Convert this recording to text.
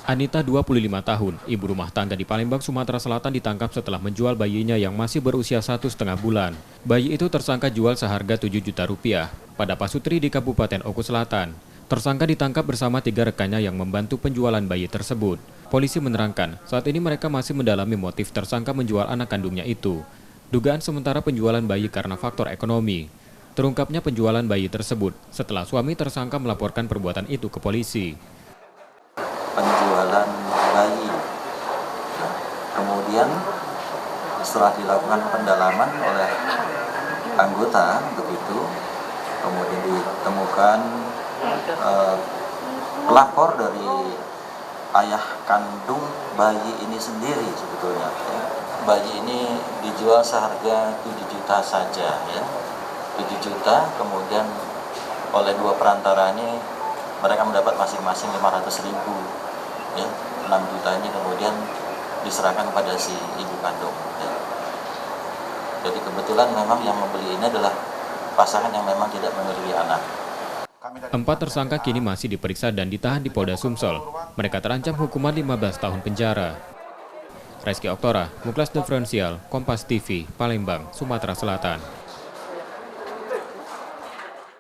Anita, 25 tahun, ibu rumah tangga di Palembang, Sumatera Selatan ditangkap setelah menjual bayinya yang masih berusia 1,5 bulan. Bayi itu tersangka jual seharga 7 juta rupiah pada Pasutri di Kabupaten Oku Selatan. Tersangka ditangkap bersama 3 rekannya yang membantu penjualan bayi tersebut. Polisi menerangkan, saat ini mereka masih mendalami motif tersangka menjual anak kandungnya itu. Dugaan sementara penjualan bayi karena faktor ekonomi. Terungkapnya penjualan bayi tersebut setelah suami tersangka melaporkan perbuatan itu ke polisi. Penjualan bayi. Kemudian setelah dilakukan pendalaman oleh anggota untuk itu, kemudian ditemukan pelapor dari ayah kandung bayi ini sendiri sebetulnya. Bayi ini dijual seharga 7 juta saja, ya. 7 juta, kemudian oleh 2 perantara ini mereka mendapat masing-masing 500.000, ya. 6 juta ini kemudian diserahkan kepada si ibu kandung, ya. Jadi kebetulan memang yang membeli ini adalah pasangan yang memang tidak memiliki anak. 4 tersangka kini masih diperiksa dan ditahan di Polda Sumsel. Mereka terancam hukuman 15 tahun penjara. Reski Oktora, Muklas Diferensial, Kompas TV, Palembang, Sumatera Selatan.